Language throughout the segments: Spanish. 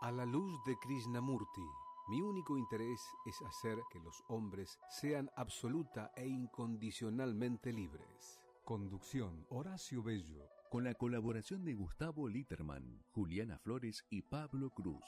A la luz de Krishnamurti, mi único interés es hacer que los hombres sean absoluta e incondicionalmente libres. Conducción, Horacio Bello. Con la colaboración de Gustavo Litterman, Juliana Flores y Pablo Cruz.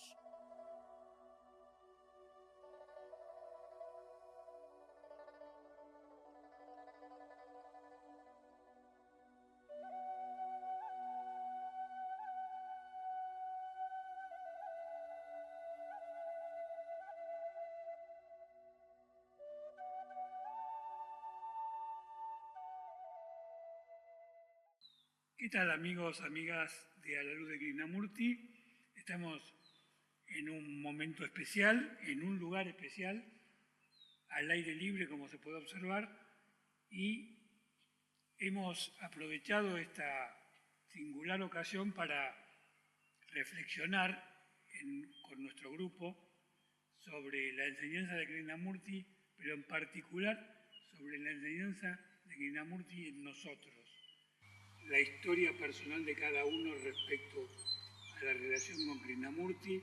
¿Qué tal, amigos, amigas de A la Luz de Krishnamurti? Estamos en un momento especial, en un lugar especial, al aire libre, como se puede observar, y hemos aprovechado esta singular ocasión para reflexionar con nuestro grupo sobre la enseñanza de Krishnamurti, pero en particular sobre la enseñanza de Krishnamurti en nosotros. La historia personal de cada uno respecto a la relación con Krishnamurti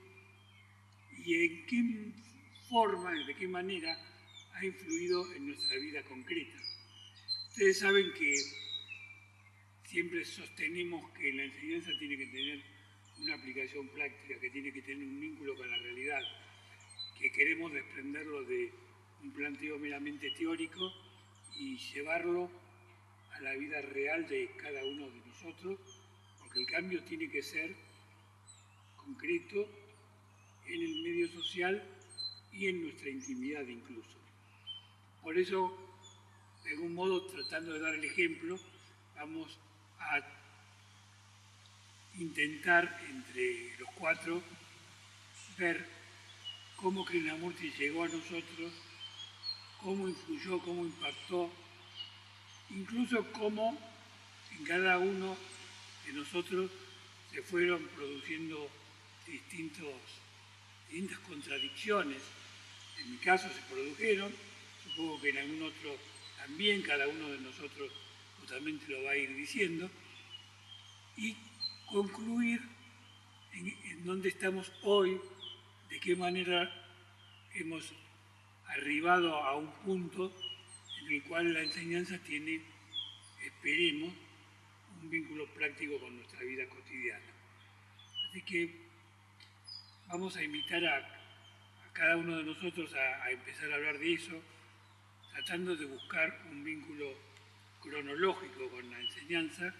y en qué forma, de qué manera ha influido en nuestra vida concreta. Ustedes saben que siempre sostenemos que la enseñanza tiene que tener una aplicación práctica, que tiene que tener un vínculo con la realidad, que queremos desprenderlo de un planteo meramente teórico y llevarlo a la vida real de cada uno de nosotros, porque el cambio tiene que ser concreto en el medio social y en nuestra intimidad incluso. Por eso, de algún modo, tratando de dar el ejemplo, vamos a intentar entre los cuatro ver cómo Krishnamurti llegó a nosotros, cómo influyó, cómo impactó, incluso cómo en cada uno de nosotros se fueron produciendo distintas contradicciones. En mi caso se produjeron, supongo que en algún otro también, cada uno de nosotros totalmente lo va a ir diciendo, y concluir en dónde estamos hoy, de qué manera hemos arribado a un punto en el cual la enseñanza tiene, esperemos, un vínculo práctico con nuestra vida cotidiana. Así que vamos a invitar a cada uno de nosotros a empezar a hablar de eso, tratando de buscar un vínculo cronológico con la enseñanza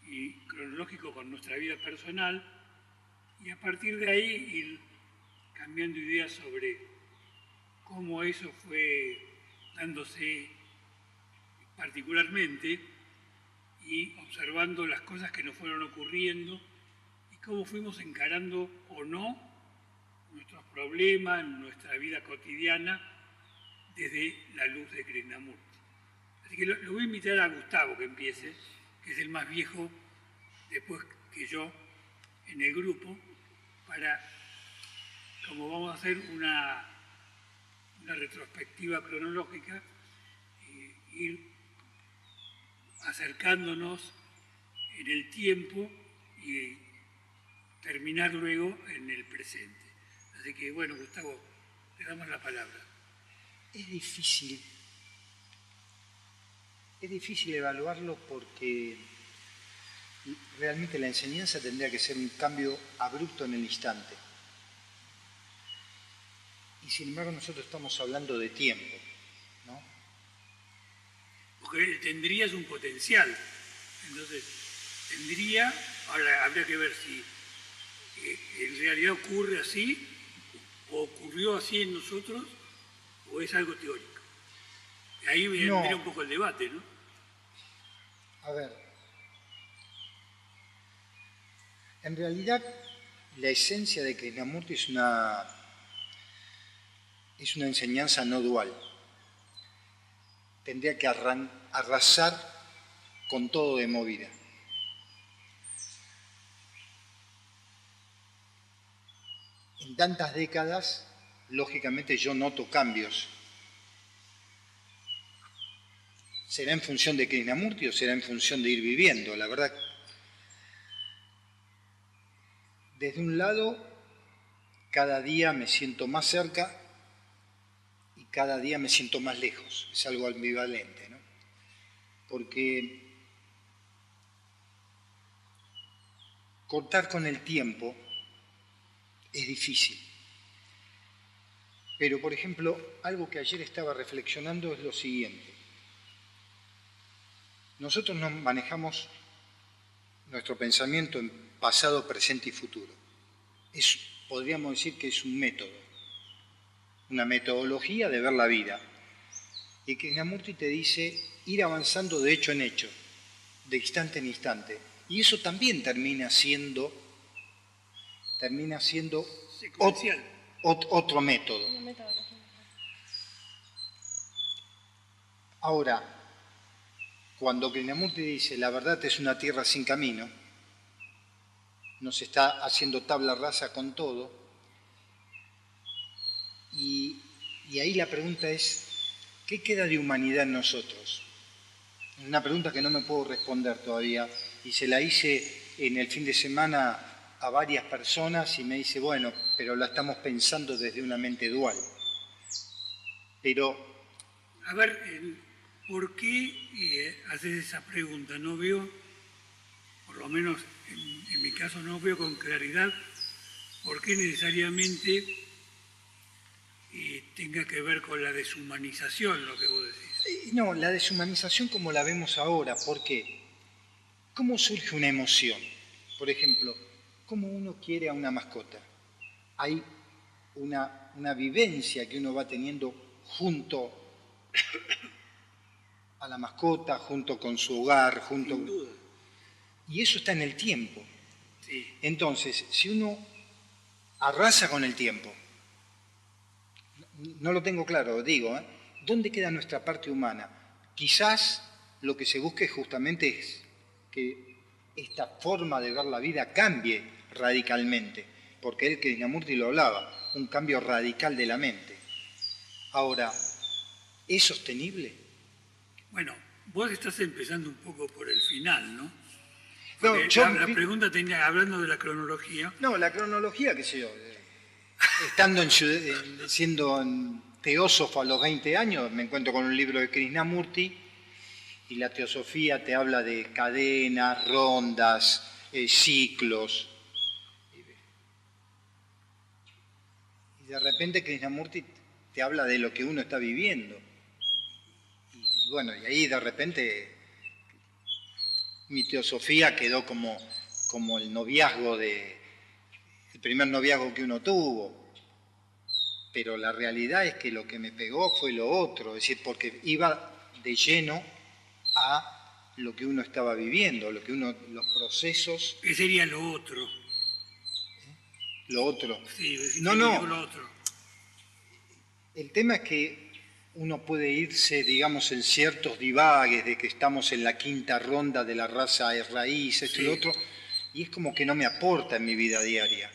y cronológico con nuestra vida personal, y a partir de ahí ir cambiando ideas sobre cómo eso fue dándose particularmente y observando las cosas que nos fueron ocurriendo y cómo fuimos encarando o no nuestros problemas, nuestra vida cotidiana desde la luz de Krishnamurti. Así que lo voy a invitar a Gustavo que empiece, que es el más viejo después que yo en el grupo, para, como vamos a hacer una retrospectiva cronológica, ir acercándonos en el tiempo y terminar luego en el presente. Así que, bueno, Gustavo, te damos la palabra. Es difícil evaluarlo porque realmente la enseñanza tendría que ser un cambio abrupto en el instante. Y sin embargo nosotros estamos hablando de tiempo, ¿no? Porque tendrías un potencial. Entonces, ahora habría que ver si en realidad ocurre así, o ocurrió así en nosotros, o es algo teórico. Y ahí vendría un poco el debate, ¿no? A ver, en realidad la esencia de Krishnamurti es una enseñanza no dual. Tendría que arrasar con todo de movida. En tantas décadas, lógicamente yo noto cambios. ¿Será en función de Krishnamurti o será en función de ir viviendo? La verdad, desde un lado, cada día me siento más cerca y cada día me siento más lejos. Es algo ambivalente, ¿no? Porque cortar con el tiempo es difícil. Pero, por ejemplo, algo que ayer estaba reflexionando es lo siguiente. Nosotros nos manejamos nuestro pensamiento en pasado, presente y futuro. Podríamos decir que es un método, una metodología de ver la vida. Y Krishnamurti te dice ir avanzando de hecho en hecho, de instante en instante. Y eso también termina siendo otro método. Ahora, cuando Krishnamurti dice la verdad es una tierra sin camino, nos está haciendo tabla rasa con todo, y ahí la pregunta es, ¿qué queda de humanidad en nosotros? Es una pregunta que no me puedo responder todavía, y se la hice en el fin de semana a varias personas y me dice, bueno, pero la estamos pensando desde una mente dual. Pero... A ver, ¿por qué haces esa pregunta? No veo, por lo menos en mi caso no veo con claridad por qué necesariamente tenga que ver con la deshumanización, lo que vos decís. No, la deshumanización como la vemos ahora, ¿por qué? ¿Cómo surge una emoción? Por ejemplo, ¿cómo uno quiere a una mascota? Hay una vivencia que uno va teniendo junto a la mascota, junto con su hogar, junto... Sin duda. Y eso está en el tiempo. Sí. Entonces, si uno arrasa con el tiempo, no lo tengo claro, digo, ¿dónde queda nuestra parte humana? Quizás lo que se busque justamente es que esta forma de ver la vida cambie radicalmente, porque él, Krishnamurti, lo hablaba, un cambio radical de la mente. Ahora, ¿es sostenible? Bueno, vos estás empezando un poco por el final, ¿no? No, la pregunta tenía, hablando de la cronología. No, la cronología, qué sé yo, estando siendo teósofo a los 20 años, me encuentro con un libro de Krishnamurti y la teosofía te habla de cadenas, rondas, ciclos. Y de repente Krishnamurti te habla de lo que uno está viviendo. Y bueno, y ahí de repente mi teosofía quedó como el noviazgo el primer noviazgo que uno tuvo. Pero la realidad es que lo que me pegó fue lo otro, es decir, porque iba de lleno a lo que uno estaba viviendo, los procesos. ¿Qué sería lo otro? Lo otro. Sí, no. Lo otro. El tema es que uno puede irse, digamos, en ciertos divagues de que estamos en la quinta ronda de la raza de raíz, esto y lo otro, y es como que no me aporta en mi vida diaria.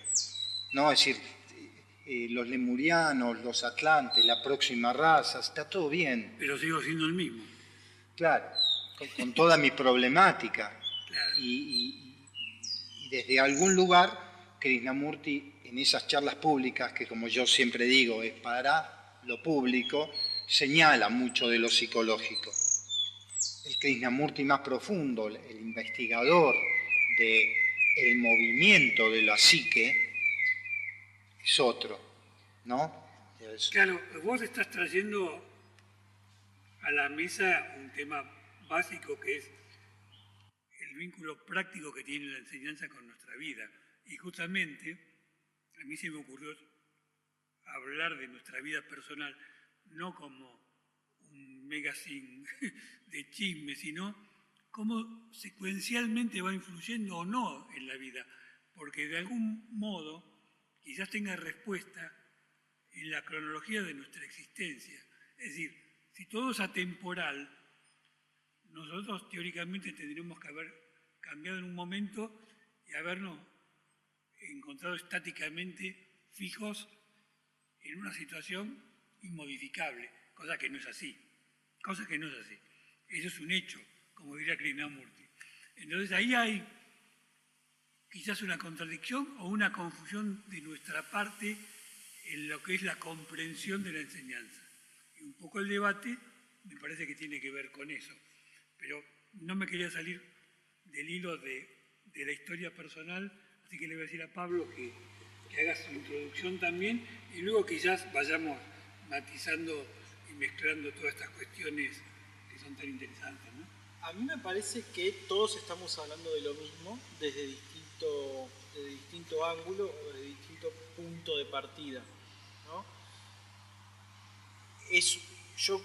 ¿No? Es decir, los lemurianos, los atlantes, la próxima raza, está todo bien. Pero sigo siendo el mismo. Claro, con toda mi problemática. Claro. Y desde algún lugar, Krishnamurti, en esas charlas públicas, que como yo siempre digo, es para lo público, señala mucho de lo psicológico. El Krishnamurti más profundo, el investigador del movimiento de la psique, es otro, ¿no? Claro, vos estás trayendo a la mesa un tema básico que es el vínculo práctico que tiene la enseñanza con nuestra vida. Y justamente a mí se me ocurrió hablar de nuestra vida personal no como un magazine de chisme, sino cómo secuencialmente va influyendo o no en la vida, porque de algún modo quizás tenga respuesta en la cronología de nuestra existencia. Es decir, si todo es atemporal, nosotros teóricamente tendríamos que haber cambiado en un momento y habernos encontrado estáticamente fijos en una situación inmodificable, cosa que no es así. Eso es un hecho, como diría Krishnamurti. Entonces ahí hay quizás una contradicción o una confusión de nuestra parte en lo que es la comprensión de la enseñanza. Y un poco el debate me parece que tiene que ver con eso. Pero no me quería salir del hilo de la historia personal, así que le voy a decir a Pablo que haga su introducción también y luego quizás vayamos matizando y mezclando todas estas cuestiones que son tan interesantes, ¿no? A mí me parece que todos estamos hablando de lo mismo desde distinto ángulo o desde distinto punto de partida, ¿no? Yo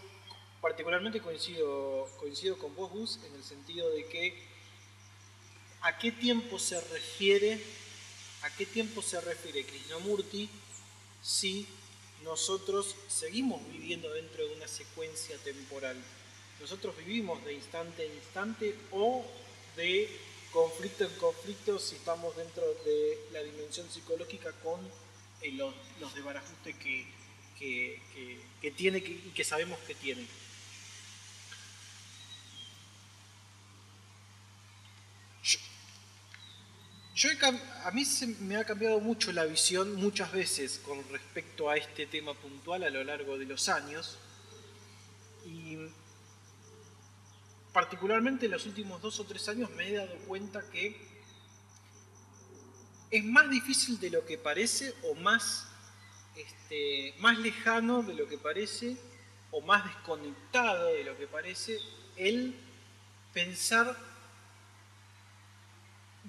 particularmente coincido con vos, Gus, en el sentido de que ¿a qué tiempo se refiere Krishnamurti si nosotros seguimos viviendo dentro de una secuencia temporal? Nosotros vivimos de instante en instante o de conflicto en conflicto si estamos dentro de la dimensión psicológica con los desbarajustes que tiene y que sabemos que tiene. A mí me ha cambiado mucho la visión muchas veces con respecto a este tema puntual a lo largo de los años y particularmente en los últimos 2 o 3 años me he dado cuenta que es más difícil de lo que parece o más lejano de lo que parece o más desconectado de lo que parece el pensar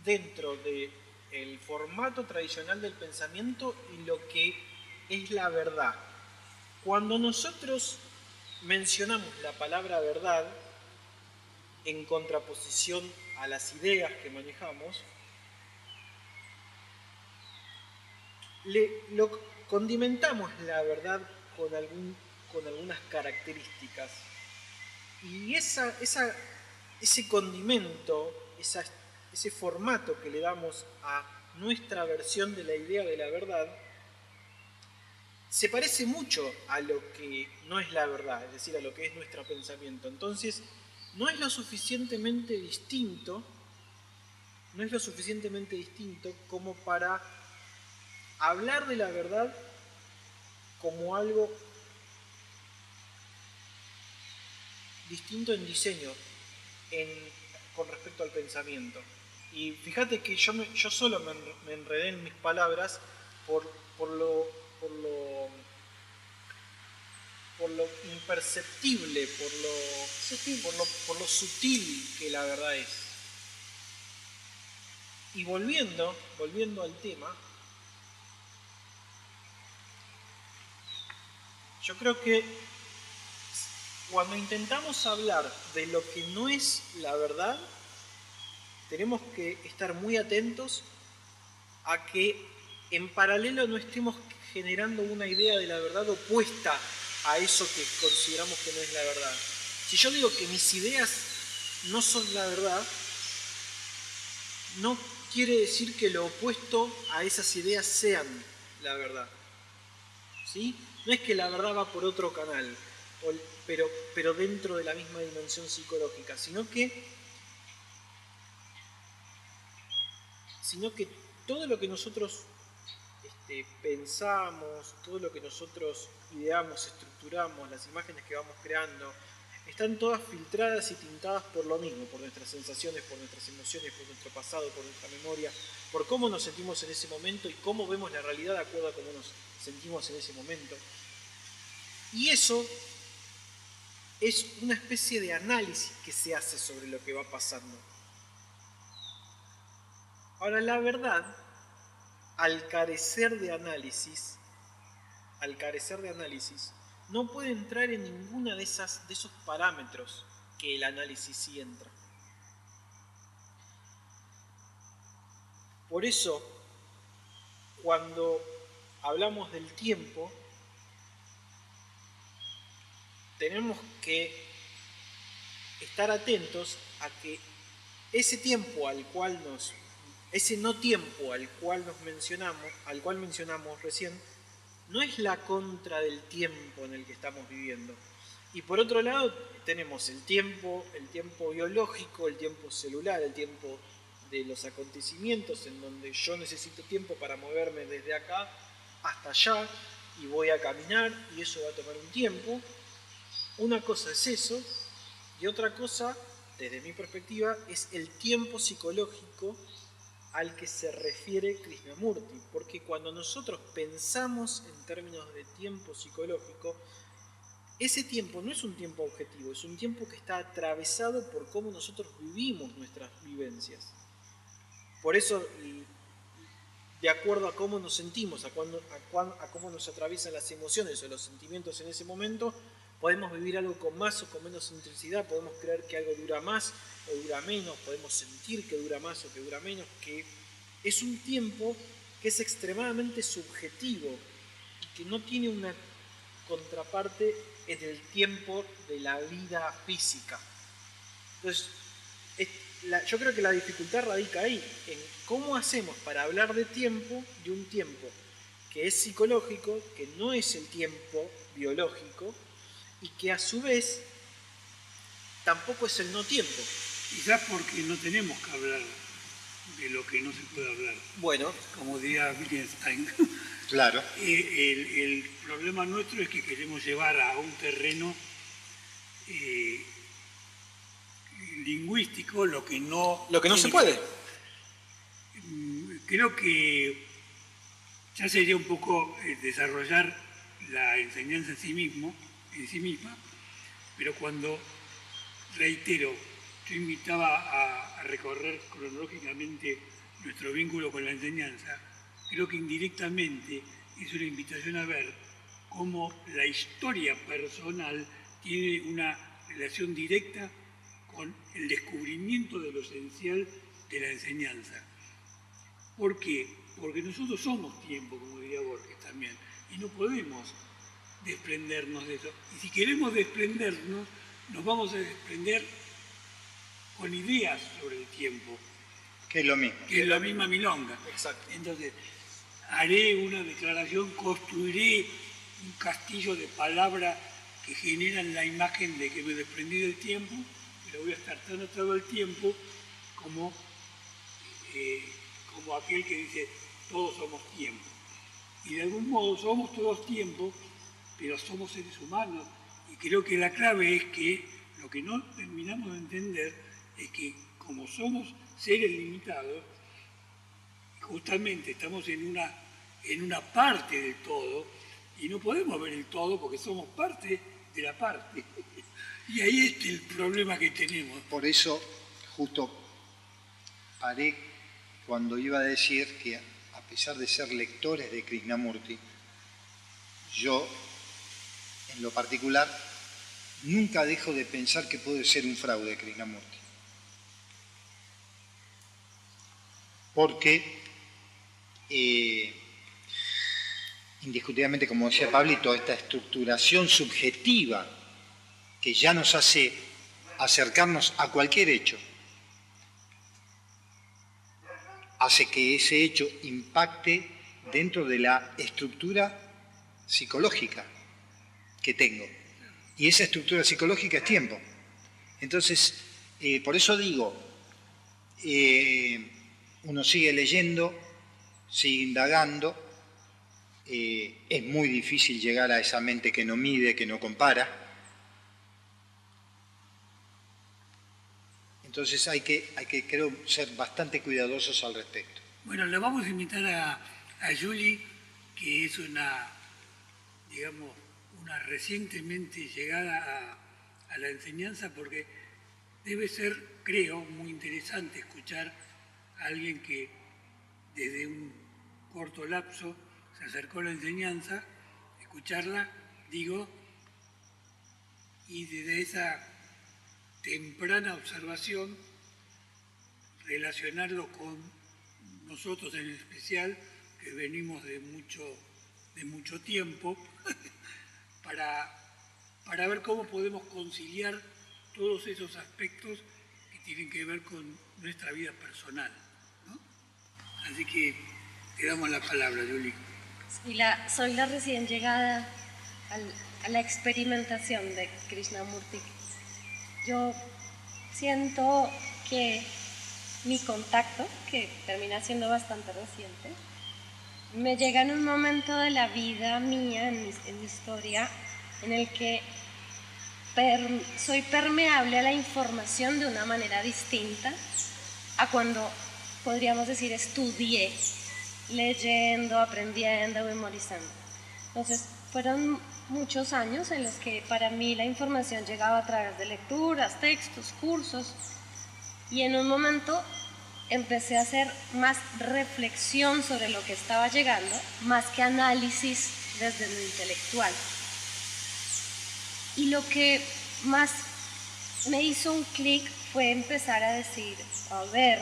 dentro del formato tradicional del pensamiento y lo que es la verdad. Cuando nosotros mencionamos la palabra verdad en contraposición a las ideas que manejamos, condimentamos la verdad con algunas características. Y ese condimento, ese formato que le damos a nuestra versión de la idea de la verdad, se parece mucho a lo que no es la verdad, es decir, a lo que es nuestro pensamiento. Entonces, no es lo suficientemente distinto como para hablar de la verdad como algo distinto en diseño con respecto al pensamiento. Y fíjate que yo solo me enredé en mis palabras por lo imperceptible, por lo sutil que la verdad es. Y volviendo al tema, yo creo que cuando intentamos hablar de lo que no es la verdad, tenemos que estar muy atentos a que en paralelo no estemos generando una idea de la verdad opuesta a eso que consideramos que no es la verdad. Si yo digo que mis ideas no son la verdad, no quiere decir que lo opuesto a esas ideas sean la verdad. ¿Sí? No es que la verdad va por otro canal, pero dentro de la misma dimensión psicológica, sino que todo lo que nosotros pensamos, todo lo que nosotros ideamos, estructuramos, las imágenes que vamos creando, están todas filtradas y tintadas por lo mismo, por nuestras sensaciones, por nuestras emociones, por nuestro pasado, por nuestra memoria, por cómo nos sentimos en ese momento y cómo vemos la realidad de acuerdo a cómo nos sentimos en ese momento. Y eso es una especie de análisis que se hace sobre lo que va pasando. Ahora, la verdad, al carecer de análisis, no puede entrar en ninguna de esos parámetros que el análisis sí entra. Por eso, cuando hablamos del tiempo, tenemos que estar atentos a que ese tiempo ese no tiempo al cual mencionamos recién, no es la contra del tiempo en el que estamos viviendo. Y por otro lado tenemos el tiempo biológico, el tiempo celular, el tiempo de los acontecimientos en donde yo necesito tiempo para moverme desde acá hasta allá y voy a caminar y eso va a tomar un tiempo. Una cosa es eso y otra cosa, desde mi perspectiva, es el tiempo psicológico al que se refiere Krishnamurti, porque cuando nosotros pensamos en términos de tiempo psicológico, ese tiempo no es un tiempo objetivo, es un tiempo que está atravesado por cómo nosotros vivimos nuestras vivencias. Por eso, de acuerdo a cómo nos sentimos, a cómo nos atraviesan las emociones o los sentimientos en ese momento, podemos vivir algo con más o con menos intensidad, podemos creer que algo dura más o dura menos, podemos sentir que dura más o que dura menos, que es un tiempo que es extremadamente subjetivo y que no tiene una contraparte en el tiempo de la vida física. Entonces, yo creo que la dificultad radica ahí, en cómo hacemos para hablar de tiempo, de un tiempo que es psicológico, que no es el tiempo biológico, y que a su vez tampoco es el no tiempo. Quizás porque no tenemos que hablar de lo que no se puede hablar. Bueno. Como diría Wittgenstein. Claro. El problema nuestro es que queremos llevar a un terreno lingüístico lo que no se puede. Creo que ya sería un poco desarrollar la enseñanza en sí misma, pero cuando, reitero, yo invitaba a recorrer cronológicamente nuestro vínculo con la enseñanza, creo que indirectamente es una invitación a ver cómo la historia personal tiene una relación directa con el descubrimiento de lo esencial de la enseñanza. ¿Por qué? Porque nosotros somos tiempo, como diría Borges también, y no podemos desprendernos de eso. Y si queremos desprendernos, nos vamos a desprender con ideas sobre el tiempo. Que es lo mismo. Que es la misma milonga. Exacto. Entonces, haré una declaración, construiré un castillo de palabras que generan la imagen de que me desprendí del tiempo, pero voy a estar tan atado al tiempo como aquel que dice, todos somos tiempo. Y de algún modo somos todos tiempo, pero somos seres humanos. Y creo que la clave es que lo que no terminamos de entender es que como somos seres limitados, justamente estamos en una parte del todo y no podemos ver el todo porque somos parte de la parte. Y ahí es el problema que tenemos. Por eso, justo paré cuando iba a decir que a pesar de ser lectores de Krishnamurti, yo, en lo particular, nunca dejo de pensar que puede ser un fraude Krishnamurti. Porque, indiscutiblemente, como decía Pablito, esta estructuración subjetiva que ya nos hace acercarnos a cualquier hecho, hace que ese hecho impacte dentro de la estructura psicológica que tengo. Y esa estructura psicológica es tiempo. Entonces, por eso digo, uno sigue leyendo, sigue indagando, es muy difícil llegar a esa mente que no mide, que no compara. Entonces hay que, creo, ser bastante cuidadosos al respecto. Bueno, le vamos a invitar a Julie, que es una recientemente llegada a la enseñanza, porque debe ser, creo, muy interesante escuchar a alguien que desde un corto lapso se acercó a la enseñanza, escucharla, y desde esa temprana observación relacionarlo con nosotros en especial, que venimos de mucho tiempo, para ver cómo podemos conciliar todos esos aspectos que tienen que ver con nuestra vida personal, ¿no? Así que te damos la palabra, Julie. Soy la recién llegada a la experimentación de Krishnamurti. Yo siento que mi contacto, que termina siendo bastante reciente, me llega en un momento de la vida mía, en mi historia, en el que soy permeable a la información de una manera distinta a cuando, podríamos decir, estudié, leyendo, aprendiendo, memorizando. Entonces, fueron muchos años en los que para mí la información llegaba a través de lecturas, textos, cursos, y en un momento empecé a hacer más reflexión sobre lo que estaba llegando, más que análisis desde lo intelectual. Y lo que más me hizo un clic fue empezar a decir, a ver,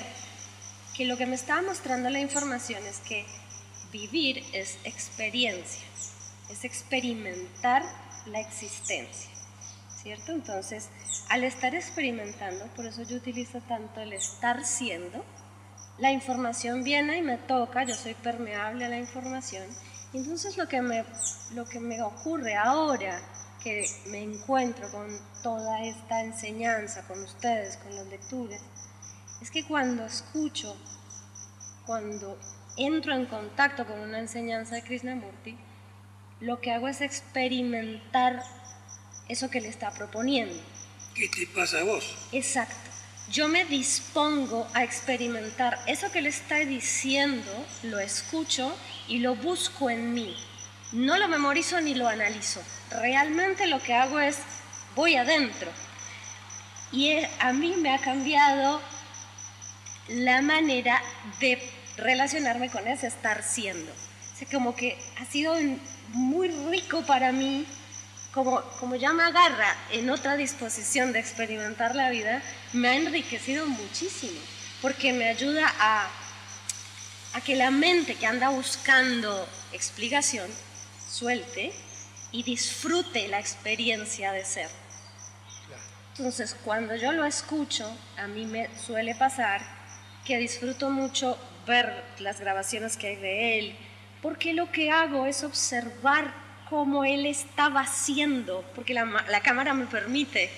que lo que me estaba mostrando la información es que vivir es experiencia, es experimentar la existencia, ¿cierto? Entonces, al estar experimentando, por eso yo utilizo tanto el estar siendo, la información viene y me toca, yo soy permeable a la información, y entonces lo que me ocurre ahora que me encuentro con toda esta enseñanza, con ustedes, con las lecturas, es que cuando escucho, cuando entro en contacto con una enseñanza de Krishnamurti, lo que hago es experimentar eso que le está proponiendo. ¿Qué te pasa a vos? Exacto. Yo me dispongo a experimentar eso que le está diciendo, lo escucho y lo busco en mí. No lo memorizo ni lo analizo. Realmente lo que hago es, voy adentro. Y a mí me ha cambiado la manera de relacionarme con ese estar siendo. O sea, como que ha sido muy rico para mí, como ya me agarra en otra disposición de experimentar la vida, me ha enriquecido muchísimo, porque me ayuda a que la mente que anda buscando explicación suelte y disfrute la experiencia de ser. Entonces, cuando yo lo escucho, a mí me suele pasar que disfruto mucho ver las grabaciones que hay de él, porque lo que hago es observar cómo él estaba haciendo, porque la cámara me permite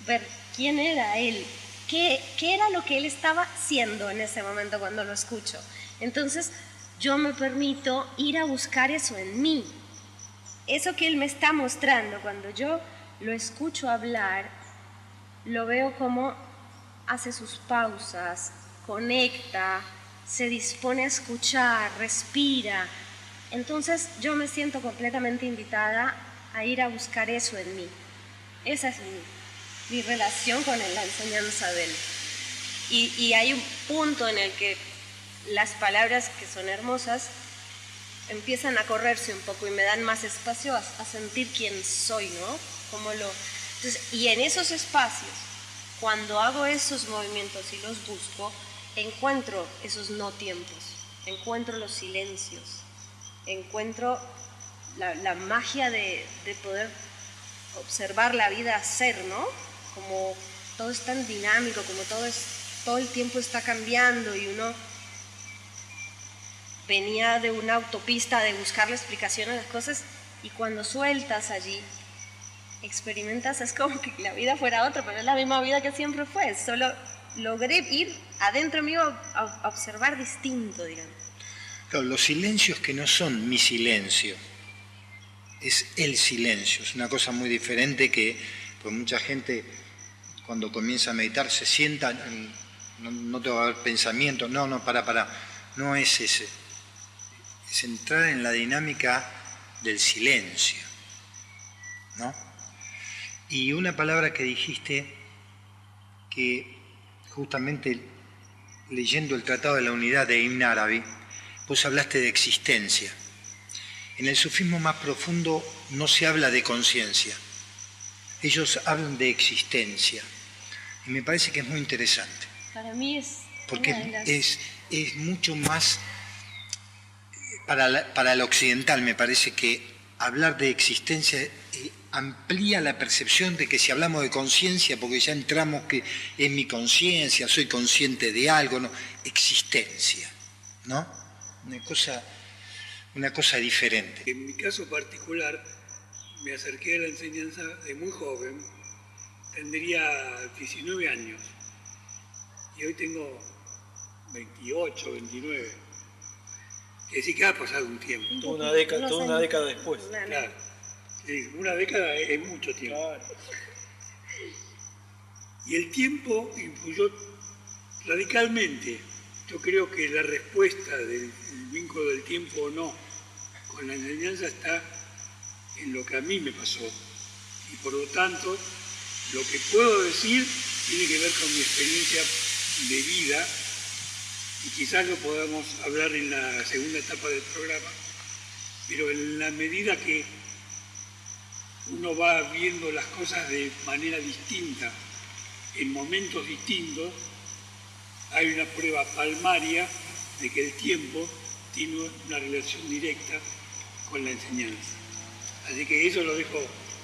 ver quién era él, qué era lo que él estaba haciendo en ese momento cuando lo escucho. Entonces, yo me permito ir a buscar eso en mí. Eso que él me está mostrando, cuando yo lo escucho hablar, lo veo como hace sus pausas, conecta, se dispone a escuchar, respira. Entonces yo me siento completamente invitada a ir a buscar eso en mí. Esa es mi relación con la enseñanza de él. Y hay un punto en el que las palabras que son hermosas empiezan a correrse un poco y me dan más espacio a sentir quién soy, ¿no? Entonces, y en esos espacios, cuando hago esos movimientos y los busco, encuentro esos no tiempos, encuentro los silencios, encuentro la magia de poder observar la vida ser, ¿no? Como todo es tan dinámico, como todo el tiempo está cambiando y uno venía de una autopista de buscar la explicación a las cosas y cuando sueltas allí, experimentas, es como que la vida fuera otra, pero es la misma vida que siempre fue, solo logré ir adentro mío a observar distinto, digamos. Claro, los silencios que no son mi silencio, es el silencio, es una cosa muy diferente que pues mucha gente cuando comienza a meditar se sienta, no te va a haber pensamiento, no, para, no es ese, es entrar en la dinámica del silencio, ¿no? Y una palabra que dijiste que justamente leyendo el Tratado de la Unidad de Ibn Arabi, vos hablaste de existencia. En el sufismo más profundo no se habla de conciencia, ellos hablan de existencia. Y me parece que es muy interesante. Para mí es... Porque es mucho más, para el occidental me parece que hablar de existencia amplía la percepción de que si hablamos de conciencia, porque ya entramos que es mi conciencia, soy consciente de algo, no, existencia, ¿no? Una cosa diferente. En mi caso particular, me acerqué a la enseñanza de muy joven, tendría 19 años, y hoy tengo 28, 29. Es decir, que ha pasado un tiempo. Toda una década después. Claro. Sí, una década es mucho tiempo. Claro. Y el tiempo influyó radicalmente. Yo creo que la respuesta del vínculo del tiempo o no con la enseñanza está en lo que a mí me pasó. Y por lo tanto, lo que puedo decir tiene que ver con mi experiencia de vida, y quizás lo podamos hablar en la segunda etapa del programa, pero en la medida que uno va viendo las cosas de manera distinta, en momentos distintos, hay una prueba palmaria de que el tiempo tiene una relación directa con la enseñanza. Así que eso lo dejo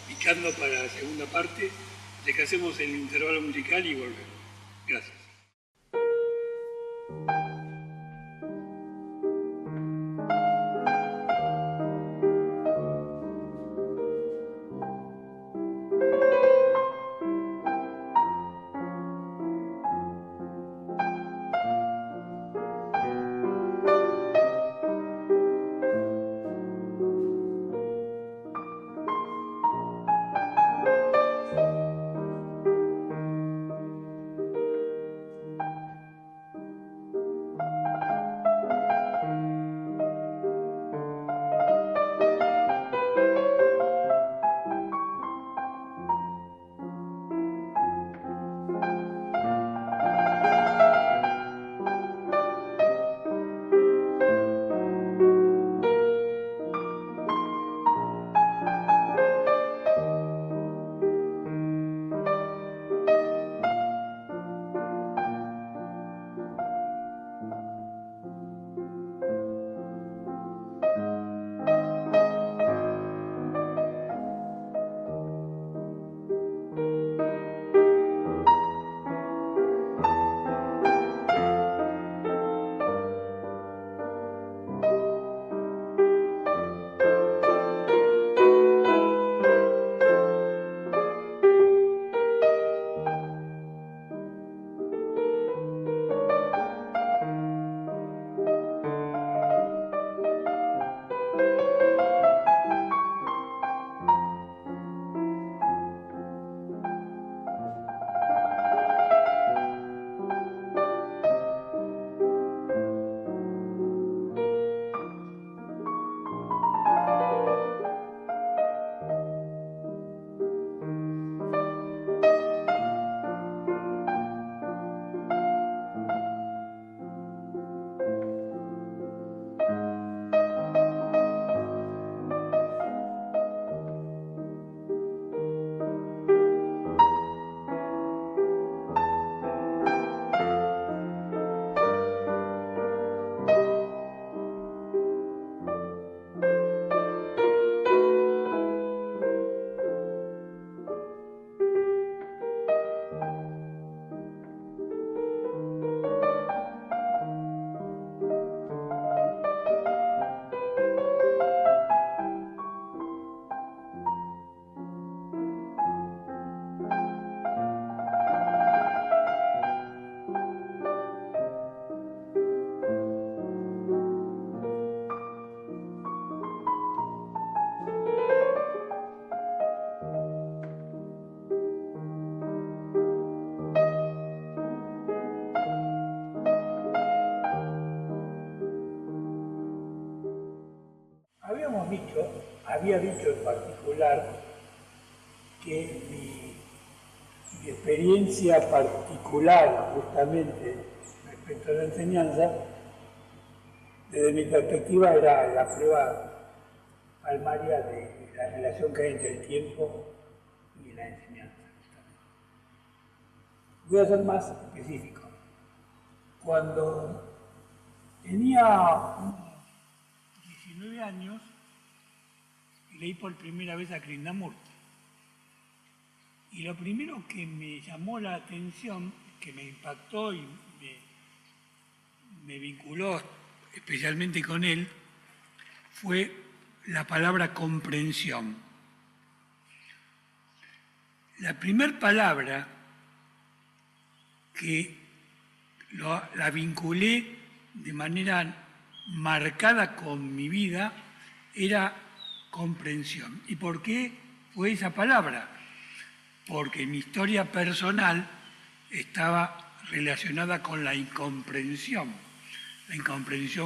picando para la segunda parte, de que hacemos el intervalo musical y volvemos. Gracias. Había dicho en particular que mi experiencia particular, justamente respecto a la enseñanza, desde mi perspectiva era la prueba palmaria de la relación que hay entre el tiempo y la enseñanza. Voy a ser más específico. Cuando tenía 19 años, leí por primera vez a Krishnamurti. Y lo primero que me llamó la atención, que me impactó y me vinculó especialmente con él, fue la palabra comprensión. La primera palabra que la vinculé de manera marcada con mi vida, era comprensión. ¿Y por qué fue esa palabra? Porque mi historia personal estaba relacionada con la incomprensión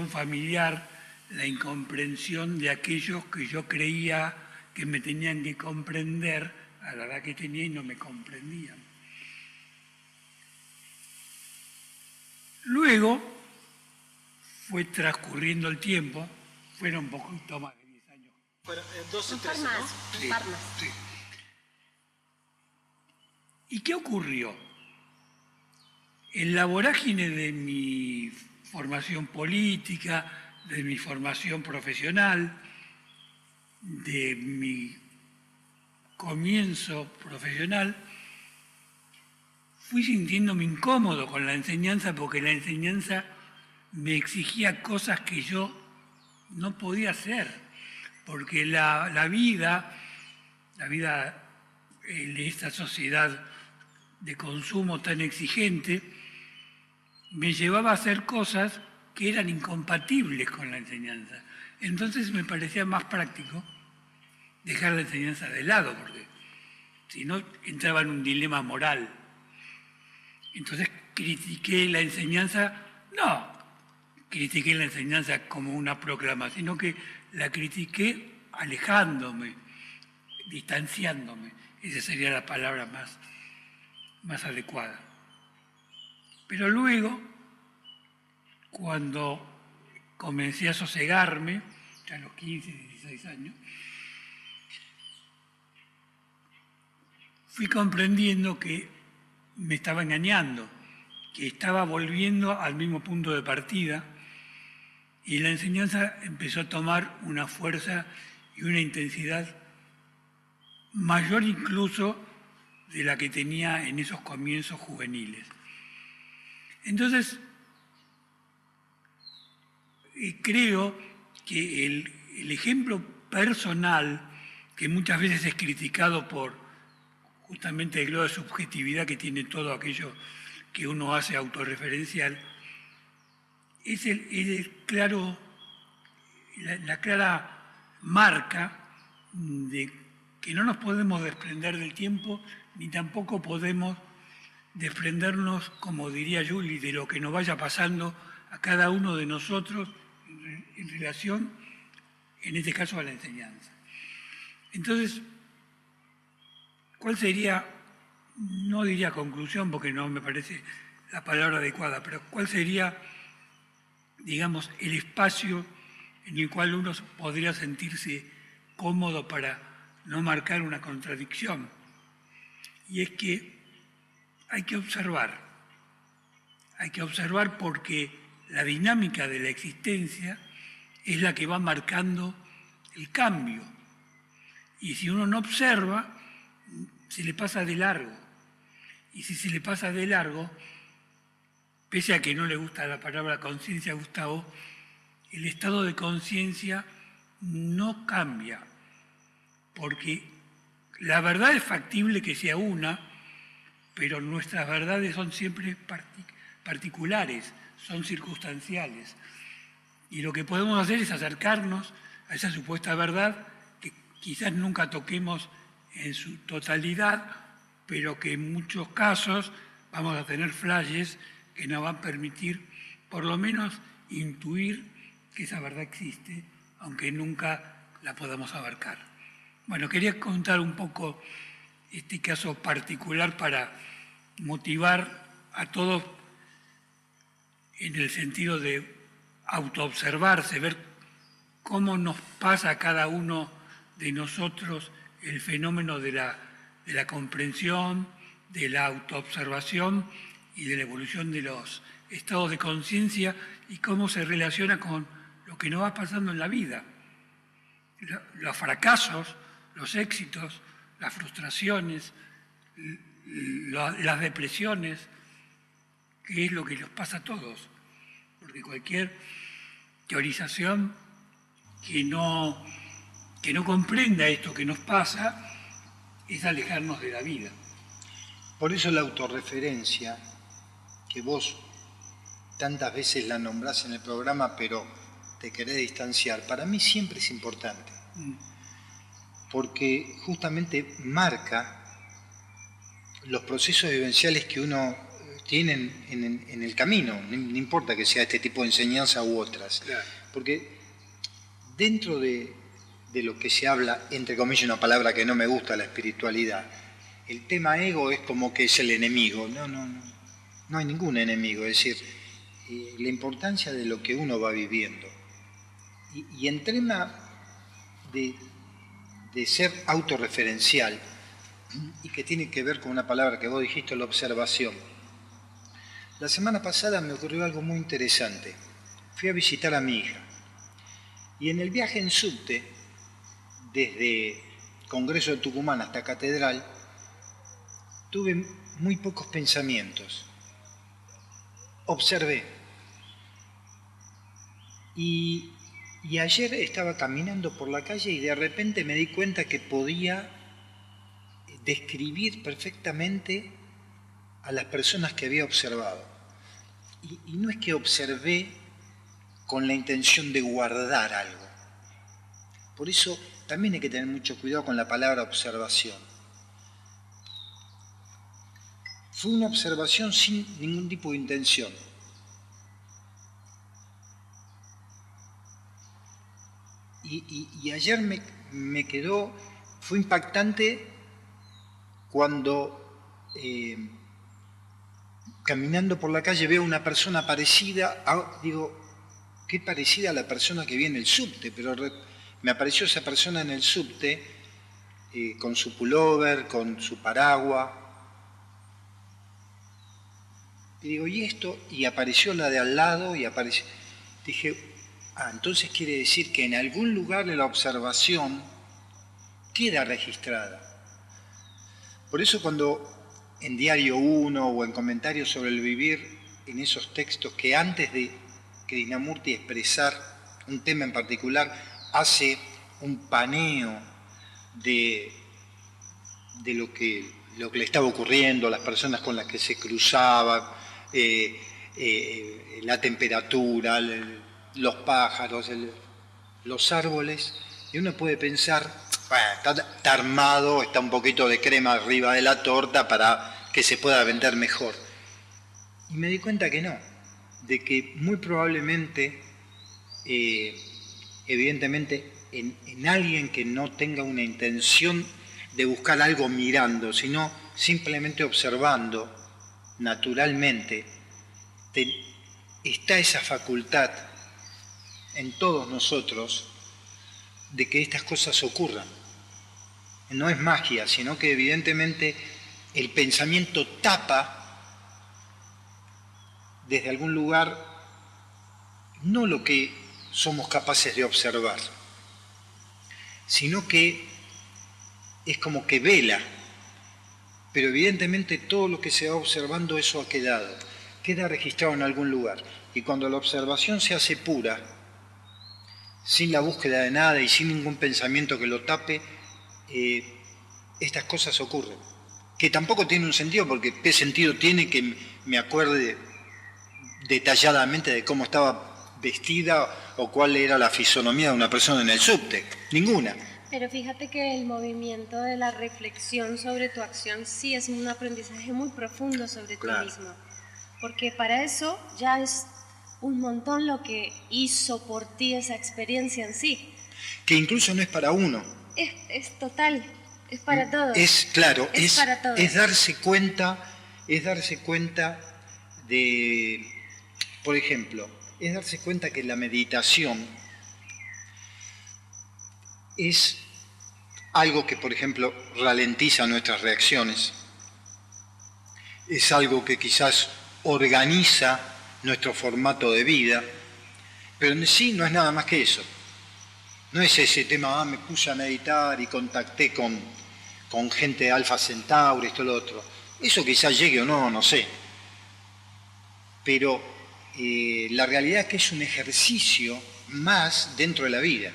familiar, la incomprensión de aquellos que yo creía que me tenían que comprender a la edad que tenía y no me comprendían. Luego fue transcurriendo el tiempo, fueron un poquito más de 10 años. Fueron 12, Un par 13, más, ¿no? un par más. Sí. ¿Y qué ocurrió? En la vorágine de mi formación política, de mi formación profesional, de mi comienzo profesional, fui sintiéndome incómodo con la enseñanza porque la enseñanza me exigía cosas que yo no podía hacer, porque la vida en esta sociedad de consumo tan exigente me llevaba a hacer cosas que eran incompatibles con la enseñanza. Entonces me parecía más práctico dejar la enseñanza de lado, porque si no entraba en un dilema moral. Entonces critiqué la enseñanza, no critiqué la enseñanza como una proclama, sino que la critiqué alejándome, distanciándome. Esa sería la palabra más adecuada. Pero luego, cuando comencé a sosegarme, ya a los 15, 16 años, fui comprendiendo que me estaba engañando, que estaba volviendo al mismo punto de partida y la enseñanza empezó a tomar una fuerza y una intensidad mayor incluso de la que tenía en esos comienzos juveniles. Entonces, creo que el ejemplo personal, que muchas veces es criticado por justamente el grado de subjetividad que tiene todo aquello que uno hace autorreferencial, es la clara marca de que no nos podemos desprender del tiempo, ni tampoco podemos desprendernos, como diría Julie, de lo que nos vaya pasando a cada uno de nosotros en relación, en este caso, a la enseñanza. Entonces, ¿cuál sería, no diría conclusión, porque no me parece la palabra adecuada, pero cuál sería, digamos, el espacio en el cual uno podría sentirse cómodo para no marcar una contradicción? Y es que hay que observar porque la dinámica de la existencia es la que va marcando el cambio. Y si uno no observa, se le pasa de largo. Y si se le pasa de largo, pese a que no le gusta la palabra conciencia a Gustavo, el estado de conciencia no cambia, porque la verdad es factible que sea una, pero nuestras verdades son siempre particulares, son circunstanciales. Y lo que podemos hacer es acercarnos a esa supuesta verdad que quizás nunca toquemos en su totalidad, pero que en muchos casos vamos a tener flashes que nos van a permitir por lo menos intuir que esa verdad existe, aunque nunca la podamos abarcar. Bueno, quería contar un poco este caso particular para motivar a todos en el sentido de autoobservarse, ver cómo nos pasa a cada uno de nosotros el fenómeno de la comprensión, de la autoobservación y de la evolución de los estados de conciencia y cómo se relaciona con lo que nos va pasando en la vida. Los fracasos, los éxitos, las frustraciones, las depresiones, que es lo que nos pasa a todos. Porque cualquier teorización que no comprenda esto que nos pasa es alejarnos de la vida. Por eso la autorreferencia que vos tantas veces la nombrás en el programa, pero te querés distanciar. Para mí siempre es importante, porque justamente marca los procesos vivenciales que uno tiene en el camino, no importa que sea este tipo de enseñanza u otras. Claro. Porque dentro de lo que se habla, entre comillas, una palabra que no me gusta, la espiritualidad, el tema ego es como que es el enemigo. No hay ningún enemigo, es decir, la importancia de lo que uno va viviendo. Y en tema de ser autorreferencial, y que tiene que ver con una palabra que vos dijiste, la observación. La semana pasada me ocurrió algo muy interesante. Fui a visitar a mi hija. Y en el viaje en subte, desde Congreso de Tucumán hasta Catedral, tuve muy pocos pensamientos. Observé. Y ayer estaba caminando por la calle y de repente me di cuenta que podía describir perfectamente a las personas que había observado. Y no es que observé con la intención de guardar algo. Por eso también hay que tener mucho cuidado con la palabra observación. Fue una observación sin ningún tipo de intención. Y ayer me quedó, fue impactante cuando caminando por la calle veo una persona parecida, digo, qué parecida a la persona que vi en el subte, pero me apareció esa persona en el subte con su pullover, con su paraguas. Y digo, ¿y esto? Y apareció la de al lado y apareció. Dije, entonces quiere decir que en algún lugar de la observación queda registrada. Por eso cuando en Diario 1 o en Comentarios sobre el Vivir, en esos textos que antes de Krishnamurti expresar un tema en particular, hace un paneo de lo que le estaba ocurriendo, las personas con las que se cruzaba, la temperatura, los pájaros, los árboles, y uno puede pensar, está armado, está un poquito de crema arriba de la torta para que se pueda vender mejor. Y me di cuenta que no, de que muy probablemente, evidentemente, en alguien que no tenga una intención de buscar algo mirando, sino simplemente observando naturalmente, está esa facultad en todos nosotros de que estas cosas ocurran. No es magia, sino que evidentemente el pensamiento tapa desde algún lugar no lo que somos capaces de observar, sino que es como que vela, pero evidentemente todo lo que se va observando, eso ha queda registrado en algún lugar. Y cuando la observación se hace pura, sin la búsqueda de nada y sin ningún pensamiento que lo tape, estas cosas ocurren. Que tampoco tiene un sentido, porque ¿qué sentido tiene que me acuerde detalladamente de cómo estaba vestida o cuál era la fisonomía de una persona en el subte? Ninguna. Pero fíjate que el movimiento de la reflexión sobre tu acción sí es un aprendizaje muy profundo sobre ti mismo. Porque para eso ya es un montón lo que hizo por ti esa experiencia en sí. Que incluso no es para uno. Es total, es para todos. Claro, es para todos. Es darse cuenta de, por ejemplo, es darse cuenta que la meditación es algo que, por ejemplo, ralentiza nuestras reacciones. Es algo que quizás organiza nuestro formato de vida, pero en sí no es nada más que eso. No es ese tema, me puse a meditar y contacté con gente de Alfa Centauri, esto y lo otro. Eso quizás llegue o no, no sé. Pero la realidad es que es un ejercicio más dentro de la vida.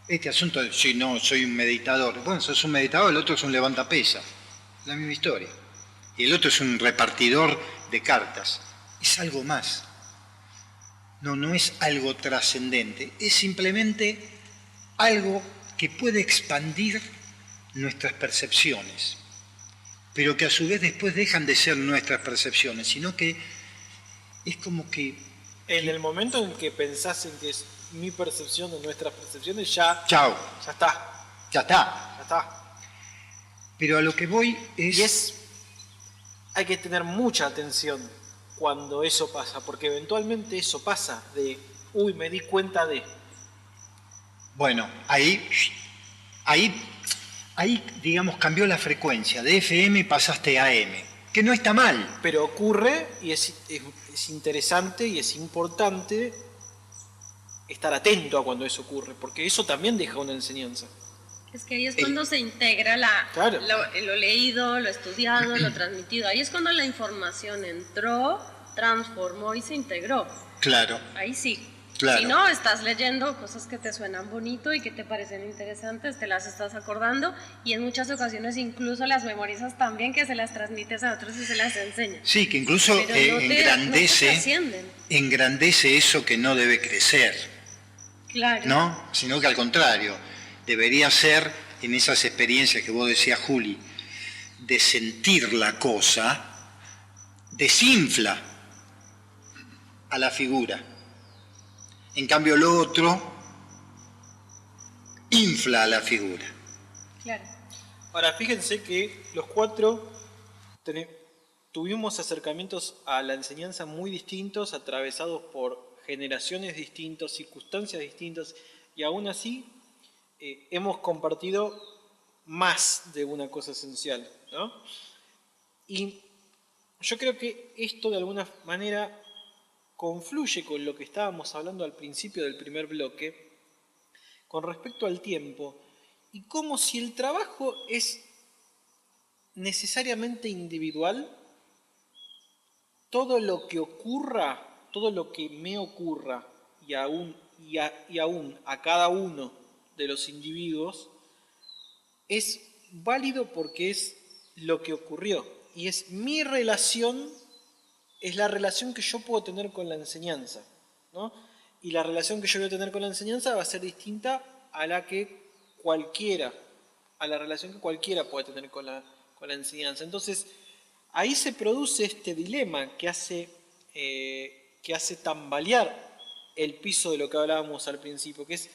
Este asunto de, si no, soy un meditador. Bueno, sos un meditador, el otro es un levantapesas. La misma historia. Y el otro es un repartidor de cartas. es algo más. No es algo trascendente, es simplemente algo que puede expandir nuestras percepciones, pero que a su vez después dejan de ser nuestras percepciones, sino que es como que... En el momento en que pensás en que es mi percepción o nuestras percepciones, ya... ¡Chao! Ya está. Ya está. Ya está. Pero a lo que voy es... Hay que tener mucha atención cuando eso pasa, porque eventualmente eso pasa de, uy, me di cuenta de... Bueno, ahí, digamos, cambió la frecuencia. De FM pasaste a AM, que no está mal. Pero ocurre y es interesante y es importante estar atento a cuando eso ocurre, porque eso también deja una enseñanza. Es que ahí es cuando se integra claro. lo leído, lo estudiado, lo transmitido. Ahí es cuando la información entró, transformó y se integró. Claro. Ahí sí. Claro. Si no, estás leyendo cosas que te suenan bonito y que te parecen interesantes, te las estás acordando y en muchas ocasiones incluso las memorizas tan bien que se las transmites a otros y se las enseñas. Sí, que incluso engrandece eso que no debe crecer. Claro. ¿No? Sino que al contrario, debería ser, en esas experiencias que vos decías, Juli, de sentir la cosa, desinfla a la figura. En cambio lo otro infla a la figura. Claro. Ahora, fíjense que los cuatro tuvimos acercamientos a la enseñanza muy distintos, atravesados por generaciones distintas, circunstancias distintas, y aún así hemos compartido más de una cosa esencial, ¿no? Y yo creo que esto de alguna manera confluye con lo que estábamos hablando al principio del primer bloque, con respecto al tiempo, y como si el trabajo es necesariamente individual, todo lo que ocurra, todo lo que me ocurra, y aún a cada uno de los individuos, es válido porque es lo que ocurrió, y es mi relación, es la relación que yo puedo tener con la enseñanza, ¿no? Y la relación que yo voy a tener con la enseñanza va a ser distinta a la relación que cualquiera puede tener con la enseñanza. Entonces, ahí se produce este dilema que hace tambalear el piso de lo que hablábamos al principio, que es,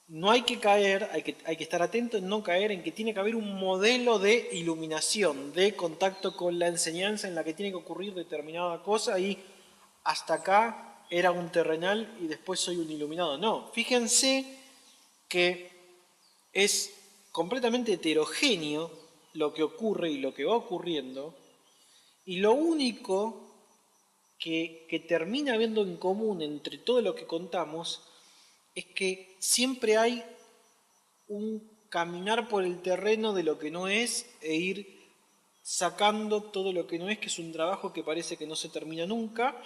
no hay que caer, hay que estar atento en no caer en que tiene que haber un modelo de iluminación, de contacto con la enseñanza en la que tiene que ocurrir determinada cosa y hasta acá era un terrenal y después soy un iluminado. No, fíjense que es completamente heterogéneo lo que ocurre y lo que va ocurriendo, y lo único que termina habiendo en común entre todo lo que contamos es que siempre hay un caminar por el terreno de lo que no es e ir sacando todo lo que no es, que es un trabajo que parece que no se termina nunca,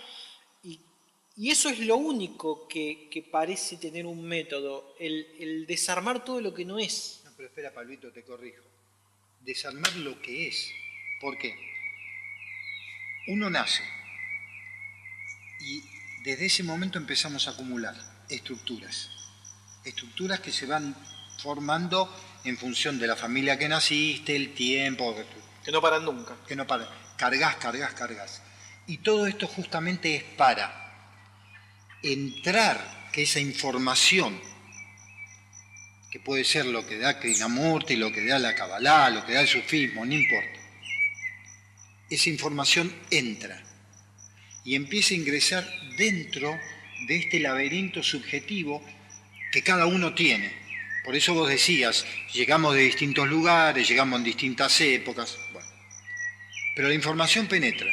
y eso es lo único que parece tener un método, el desarmar todo lo que no es. No, pero espera, Pablito, te corrijo. Desarmar lo que es. ¿Por qué? Uno nace y desde ese momento empezamos a acumular estructuras que se van formando en función de la familia que naciste, el tiempo... Que no paran nunca. Que no paran. Cargas. Y todo esto justamente es para entrar, que esa información, que puede ser lo que da Krishnamurti, lo que da la Kabbalah, lo que da el sufismo, no importa. Esa información entra y empieza a ingresar dentro de este laberinto subjetivo que cada uno tiene. Por eso vos decías, llegamos de distintos lugares, llegamos en distintas épocas, bueno. Pero la información penetra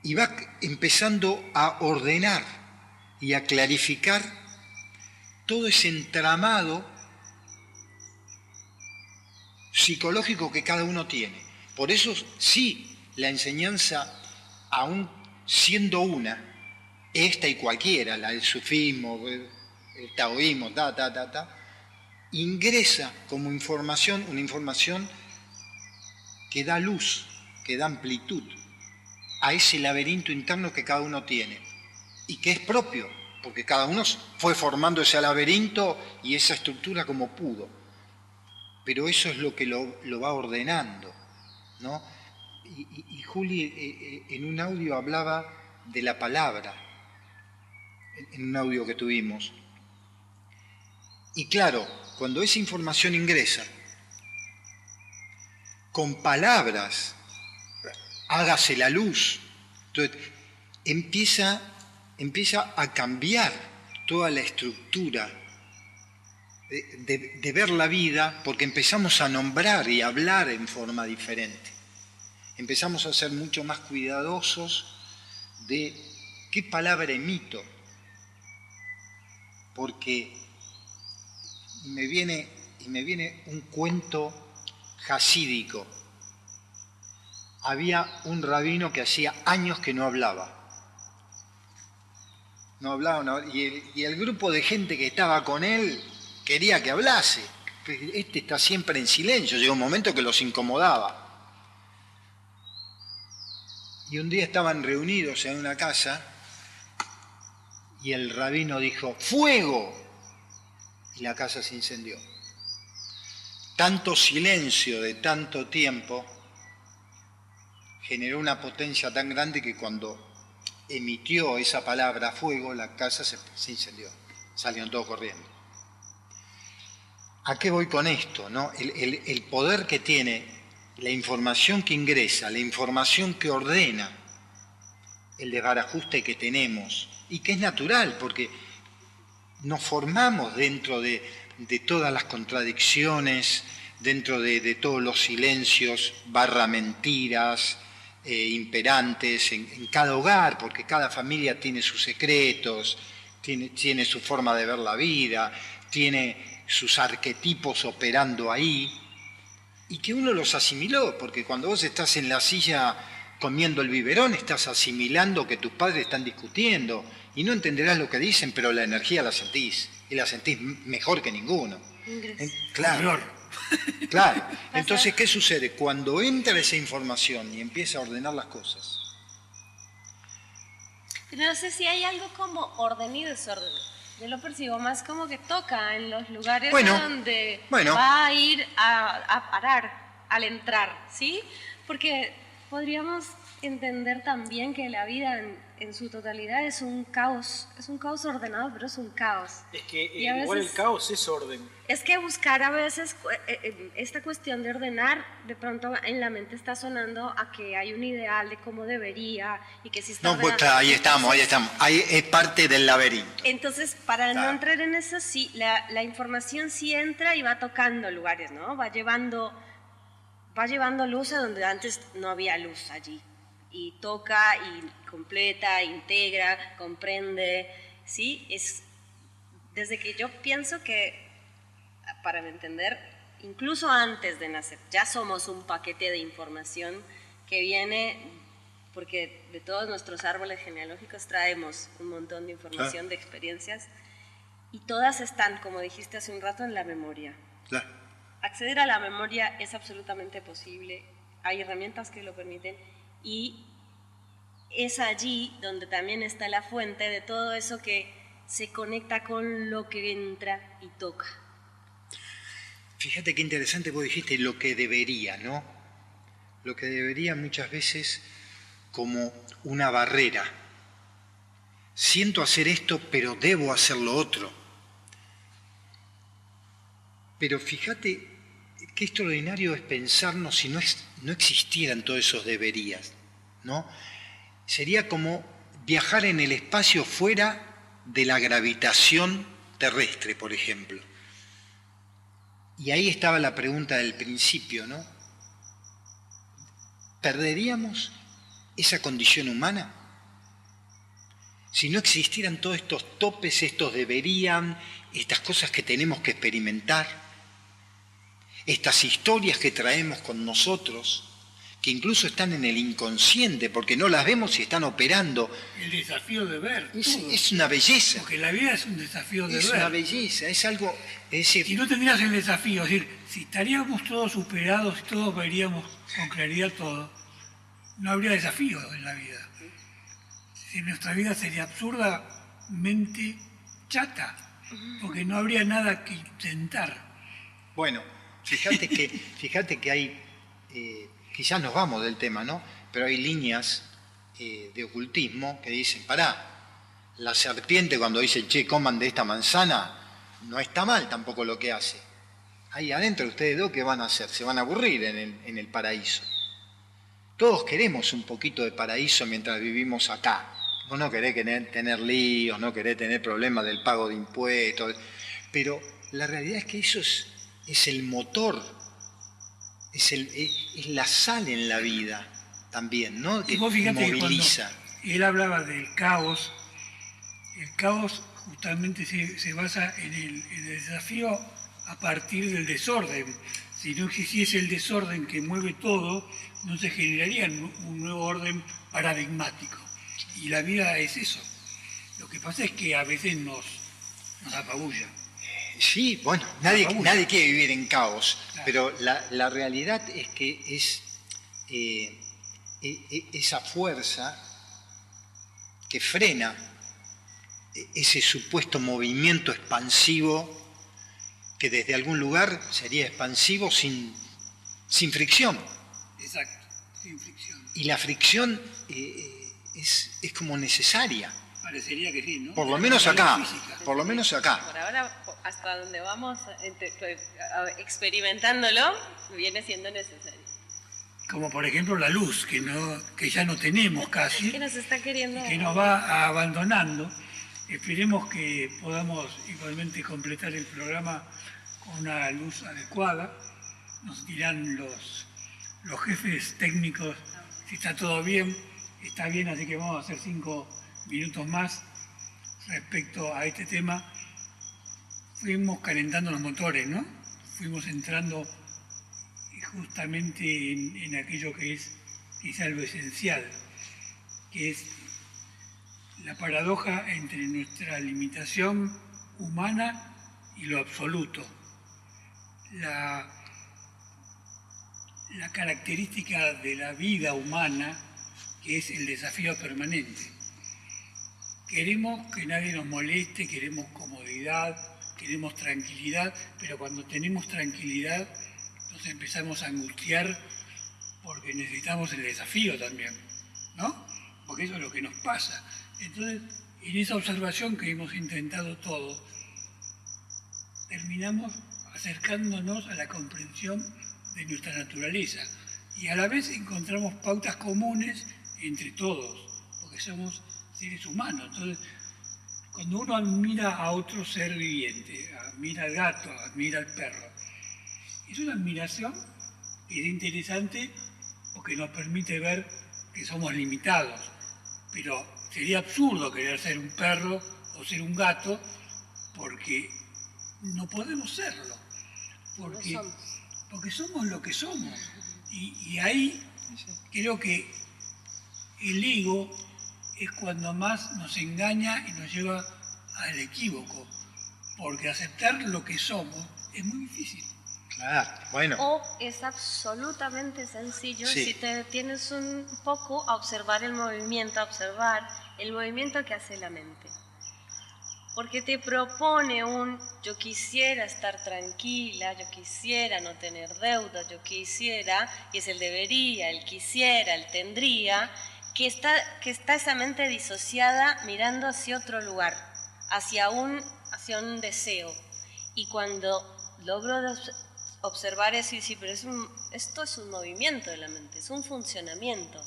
y va empezando a ordenar y a clarificar todo ese entramado psicológico que cada uno tiene. Por eso sí, la enseñanza, aún siendo una, esta y cualquiera, la del sufismo, el taoísmo, ingresa como información, una información que da luz, que da amplitud, a ese laberinto interno que cada uno tiene y que es propio, porque cada uno fue formando ese laberinto y esa estructura como pudo. Pero eso es lo que lo va ordenando, ¿no? Y Juli en un audio hablaba de la palabra, en un audio que tuvimos. Y claro, cuando esa información ingresa, con palabras, hágase la luz, entonces empieza a cambiar toda la estructura de ver la vida, porque empezamos a nombrar y hablar en forma diferente. Empezamos a ser mucho más cuidadosos de qué palabra emito, porque me viene un cuento jasídico. Había un rabino que hacía años que no hablaba. Y el grupo de gente que estaba con él quería que hablase. Este está siempre en silencio, llegó un momento que los incomodaba. Y un día estaban reunidos en una casa y el rabino dijo, ¡fuego! Y la casa se incendió. Tanto silencio de tanto tiempo generó una potencia tan grande que cuando emitió esa palabra fuego, la casa se incendió. Salieron todos corriendo. ¿A qué voy con esto, no? El poder que tiene la información que ingresa, la información que ordena, el desbarajuste que tenemos, y que es natural, porque nos formamos dentro de todas las contradicciones, dentro de todos los silencios, mentiras, imperantes en cada hogar, porque cada familia tiene sus secretos, tiene su forma de ver la vida, tiene sus arquetipos operando ahí, y que uno los asimiló, porque cuando vos estás en la silla comiendo el biberón, estás asimilando que tus padres están discutiendo, y no entenderás lo que dicen, pero la energía la sentís, y la sentís mejor que ninguno. Claro. Claro. Entonces, ¿qué sucede? Cuando entra esa información y empieza a ordenar las cosas. Pero no sé si hay algo como orden y desorden. Yo lo percibo más como que toca en los lugares donde va a ir a parar al entrar, ¿sí? Porque podríamos entender también que la vida en su totalidad es un caos ordenado, pero es un caos. Es que igual el caos es orden. Es que buscar a veces esta cuestión de ordenar, de pronto en la mente está sonando a que hay un ideal de cómo debería y que si está ordenado. Pues ahí estamos. Ahí es parte del laberinto. Entonces, para no entrar en eso, sí, la información sí entra y va tocando lugares, ¿no? Va llevando luz a donde antes no había luz allí. Y toca y completa, integra, comprende, ¿sí? Es desde que yo pienso que, para entender, incluso antes de nacer, ya somos un paquete de información que viene, porque de todos nuestros árboles genealógicos traemos un montón de información, de experiencias, y todas están, como dijiste hace un rato, en la memoria. Claro. Acceder a la memoria es absolutamente posible, hay herramientas que lo permiten, y es allí donde también está la fuente de todo eso que se conecta con lo que entra y toca. Fíjate qué interesante vos dijiste lo que debería, ¿no? Lo que debería muchas veces como una barrera. Siento hacer esto, pero debo hacer lo otro. Pero fíjate qué extraordinario es pensarnos si no existieran todos esos deberías, ¿no? Sería como viajar en el espacio fuera de la gravitación terrestre, por ejemplo. Y ahí estaba la pregunta del principio, ¿no? ¿Perderíamos esa condición humana? Si no existieran todos estos topes, estos deberían, estas cosas que tenemos que experimentar, estas historias que traemos con nosotros, que incluso están en el inconsciente, porque no las vemos y están operando. El desafío de ver. Es una belleza. Porque la vida es un desafío de ver. Es una belleza, es algo... Es decir, si no tendrías el desafío, es decir, si estaríamos todos superados y todos veríamos con claridad todo, no habría desafíos en la vida. Si nuestra vida sería absurdamente chata, porque no habría nada que intentar. Bueno, fíjate que hay, quizás nos vamos del tema, ¿no? Pero hay líneas de ocultismo que dicen, pará, la serpiente cuando dice, che, coman de esta manzana, no está mal tampoco lo que hace. Ahí adentro ustedes dos, ¿qué van a hacer? Se van a aburrir en el paraíso. Todos queremos un poquito de paraíso mientras vivimos acá. Vos no querés tener líos, no querés tener problemas del pago de impuestos, pero la realidad es que eso es el motor, es la sal en la vida también, ¿no? Que y vos fíjate moviliza. Que él hablaba del caos. El caos justamente se basa en el desafío a partir del desorden. Si no existiese el desorden que mueve todo, no se generaría un nuevo orden paradigmático. Y la vida es eso. Lo que pasa es que a veces nos apabulla. Sí, bueno, nadie quiere vivir en caos, claro. Pero la realidad es que es esa fuerza que frena ese supuesto movimiento expansivo que desde algún lugar sería expansivo sin fricción. Exacto, sin fricción. Y la fricción es como necesaria. Parecería que sí, ¿no? Por lo menos acá, por lo menos acá. Por ahora, hasta donde vamos experimentándolo, viene siendo necesario. Como por ejemplo la luz, que ya no tenemos casi. Que nos está queriendo. Que nos va abandonando. Esperemos que podamos igualmente completar el programa con una luz adecuada. Nos dirán los jefes técnicos si está todo bien. Está bien, así que vamos a hacer 5 minutos más respecto a este tema. Fuimos calentando los motores, ¿no? Fuimos entrando justamente en aquello que es quizá lo esencial, que es la paradoja entre nuestra limitación humana y lo absoluto. La característica de la vida humana, que es el desafío permanente. Queremos que nadie nos moleste, queremos comodidad, queremos tranquilidad, pero cuando tenemos tranquilidad nos empezamos a angustiar porque necesitamos el desafío también, ¿no? Porque eso es lo que nos pasa. Entonces, en esa observación que hemos intentado todos, terminamos acercándonos a la comprensión de nuestra naturaleza y a la vez encontramos pautas comunes entre todos, porque somos seres humanos. Entonces, cuando uno admira a otro ser viviente, admira al gato, admira al perro, es una admiración que es interesante porque nos permite ver que somos limitados, pero sería absurdo querer ser un perro o ser un gato porque no podemos serlo, porque somos lo que somos. Y ahí creo que el ego es cuando más nos engaña y nos lleva al equívoco, porque aceptar lo que somos es muy difícil. Claro, bueno. O es absolutamente sencillo si te detienes un poco a observar el movimiento que hace la mente. Porque te propone yo quisiera estar tranquila, yo quisiera no tener deudas, yo quisiera, y es el debería, el quisiera, el tendría, que está esa mente disociada mirando hacia otro lugar, hacia un deseo. Y cuando logro observar eso y decir, pero esto es un movimiento de la mente, es un funcionamiento.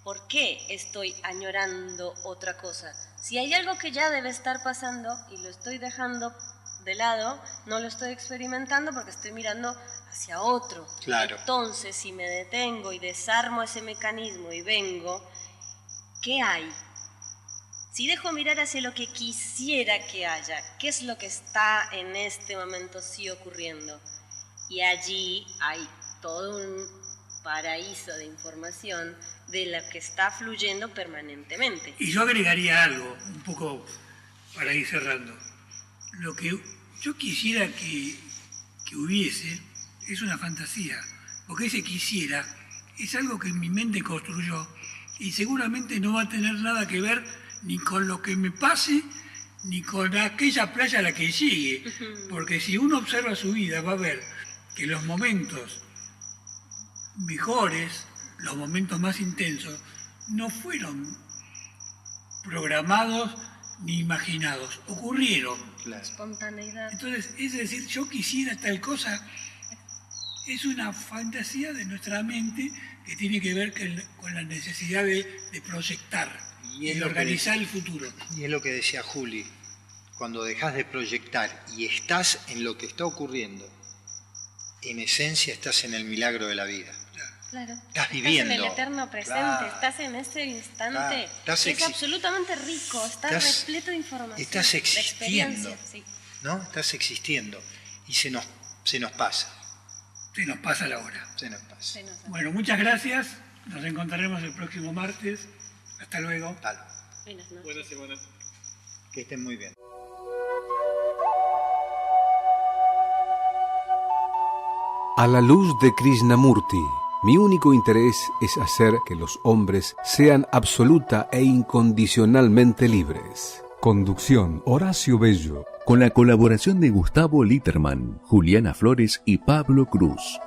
¿Por qué estoy añorando otra cosa? Si hay algo que ya debe estar pasando y lo estoy dejando de lado, no lo estoy experimentando porque estoy mirando hacia otro. Claro. Entonces, si me detengo y desarmo ese mecanismo y vengo, ¿qué hay? Si dejo mirar hacia lo que quisiera que haya, ¿qué es lo que está en este momento sí ocurriendo? Y allí hay todo un paraíso de información de la que está fluyendo permanentemente. Y yo agregaría algo, un poco para ir cerrando. Lo que yo quisiera que hubiese es una fantasía, porque ese quisiera es algo que mi mente construyó y seguramente no va a tener nada que ver ni con lo que me pase ni con aquella playa a la que llegue, porque si uno observa su vida va a ver que los momentos mejores, los momentos más intensos, no fueron programados ni imaginados, ocurrieron. Claro. Espontaneidad. Entonces, es decir, yo quisiera tal cosa, es una fantasía de nuestra mente que tiene que ver con la necesidad de proyectar y de organizar el futuro. Y es lo que decía Juli, cuando dejas de proyectar y estás en lo que está ocurriendo, en esencia estás en el milagro de la vida. Claro. Estás viviendo. Estás en el eterno presente, Claro. estás en ese instante. Claro. Es absolutamente rico, estás repleto de información. Estás de existiendo. experiencia, sí. ¿No? Estás existiendo. Y se nos pasa. Se nos pasa la hora. Se nos pasa. Se nos hace. Bueno, muchas gracias. Nos encontraremos el próximo martes. Hasta luego. Tal. Buenas noches. Buena semana. Que estén muy bien. A la luz de Krishnamurti, mi único interés es hacer que los hombres sean absoluta e incondicionalmente libres. Conducción, Horacio Bello. Con la colaboración de Gustavo Litterman, Juliana Flores y Pablo Cruz.